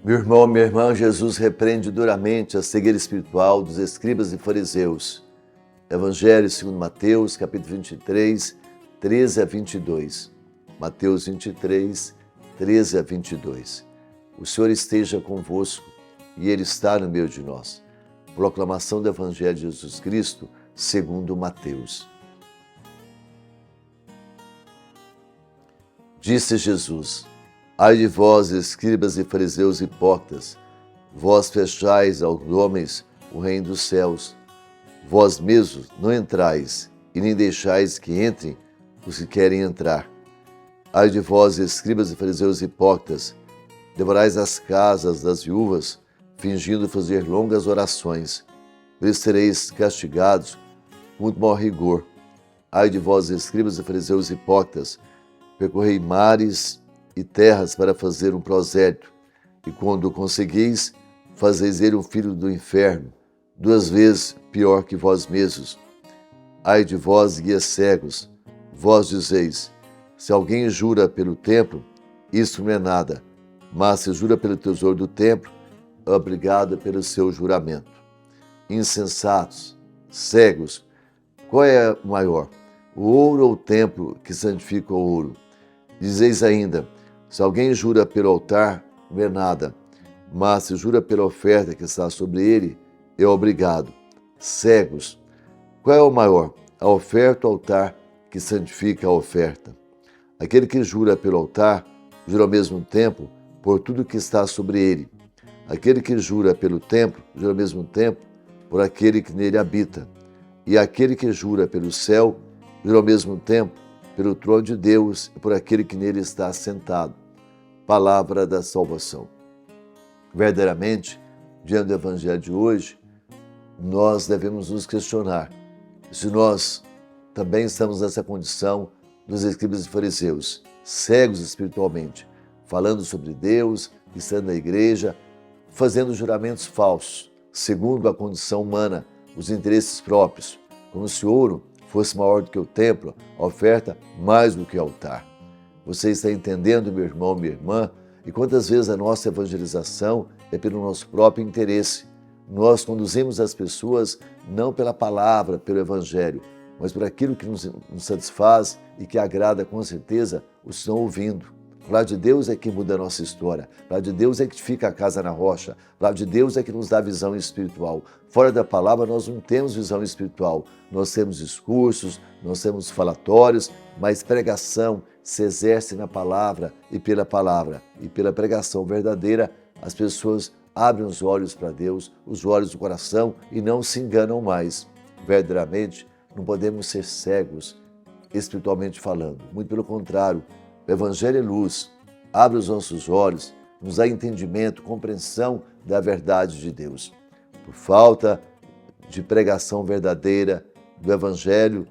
Meu irmão, minha irmã, Jesus repreende duramente a cegueira espiritual dos escribas e fariseus. Evangelho segundo Mateus, capítulo 23, 13 a 22. Mateus 23, 13 a 22. O Senhor esteja convosco e Ele está no meio de nós. Proclamação do Evangelho de Jesus Cristo, segundo Mateus. Disse Jesus: Ai de vós, escribas e fariseus hipócritas, vós fechais aos homens o reino dos céus. Vós mesmos não entrais, e nem deixais que entrem os que querem entrar. Ai de vós, escribas e fariseus hipócritas, devorais as casas das viúvas, fingindo fazer longas orações. Por isso sereis castigados com muito maior rigor. Ai de vós, escribas e fariseus hipócritas, percorrei mares e terras para fazer um prosélito, e quando o conseguis, fazeis ele um filho do inferno, 2 vezes pior que vós mesmos. Ai de vós, guias cegos, vós dizeis: se alguém jura pelo templo, isso não é nada, mas se jura pelo tesouro do templo, é obrigado pelo seu juramento. Insensatos, cegos, qual é o maior, o ouro ou o templo que santifica o ouro? Dizeis ainda: se alguém jura pelo altar, não é nada, mas se jura pela oferta que está sobre ele, é obrigado. Cegos, qual é o maior, a oferta ou o altar que santifica a oferta? Aquele que jura pelo altar, jura ao mesmo tempo por tudo que está sobre ele. Aquele que jura pelo templo, jura ao mesmo tempo por aquele que nele habita. E aquele que jura pelo céu, jura ao mesmo tempo pelo trono de Deus e por aquele que nele está assentado. Palavra da salvação. Verdadeiramente, diante do Evangelho de hoje, nós devemos nos questionar se nós também estamos nessa condição dos escribas e fariseus, cegos espiritualmente, falando sobre Deus, estando na igreja, fazendo juramentos falsos, segundo a condição humana, os interesses próprios, como se o ouro fosse maior do que o templo, a oferta mais do que o altar. Você está entendendo, meu irmão, minha irmã? E quantas vezes a nossa evangelização é pelo nosso próprio interesse? Nós conduzimos as pessoas não pela palavra, pelo evangelho, mas por aquilo que nos satisfaz e que agrada com certeza os que estão ouvindo. A palavra de Deus é que muda a nossa história. A palavra de Deus é que fica a casa na rocha. A palavra de Deus é que nos dá visão espiritual. Fora da palavra nós não temos visão espiritual. Nós temos discursos, nós temos falatórios, mas pregação se exerce na palavra. E pela pregação verdadeira, as pessoas abrem os olhos para Deus, os olhos do coração e não se enganam mais. Verdadeiramente, não podemos ser cegos espiritualmente falando. Muito pelo contrário, o Evangelho é luz, abre os nossos olhos, nos dá entendimento, compreensão da verdade de Deus. Por falta de pregação verdadeira do Evangelho,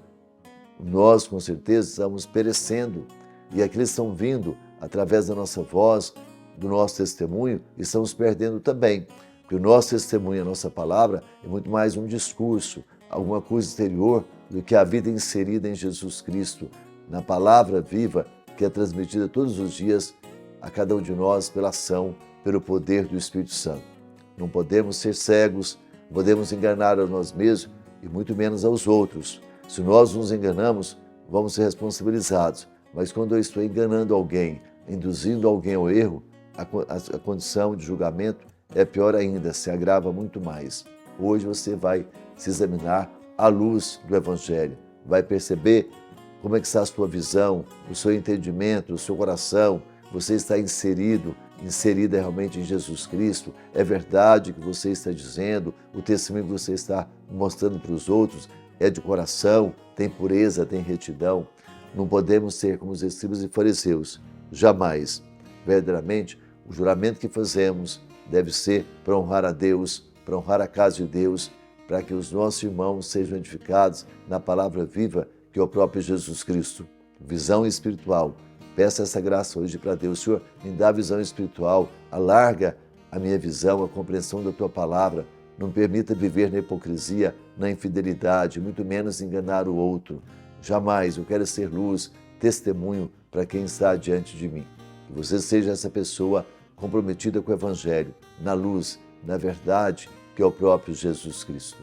nós com certeza estamos perecendo e aqueles que estão vindo através da nossa voz, do nosso testemunho, estamos perdendo também. Porque o nosso testemunho, a nossa palavra, é muito mais um discurso, alguma coisa exterior do que a vida inserida em Jesus Cristo, na palavra viva que é transmitida todos os dias a cada um de nós pela ação, pelo poder do Espírito Santo. Não podemos ser cegos, não podemos enganar a nós mesmos e muito menos aos outros. Se nós nos enganamos, vamos ser responsabilizados. Mas quando eu estou enganando alguém, induzindo alguém ao erro, a condição de julgamento é pior ainda, se agrava muito mais. Hoje você vai se examinar à luz do Evangelho, vai perceber como é que está a sua visão, o seu entendimento, o seu coração. Você está inserida realmente em Jesus Cristo? É verdade o que você está dizendo? O testemunho que você está mostrando para os outros é de coração? Tem pureza, tem retidão? Não podemos ser como os escribas e fariseus, jamais. Verdadeiramente, o juramento que fazemos deve ser para honrar a Deus, para honrar a casa de Deus, para que os nossos irmãos sejam edificados na palavra viva que é o próprio Jesus Cristo. Visão espiritual. Peça essa graça hoje para Deus. Senhor, me dá visão espiritual, alarga a minha visão, a compreensão da Tua palavra. Não me permita viver na hipocrisia, na infidelidade, muito menos enganar o outro. Jamais, eu quero ser luz, testemunho para quem está diante de mim. Que você seja essa pessoa comprometida com o Evangelho, na luz, na verdade, que é o próprio Jesus Cristo.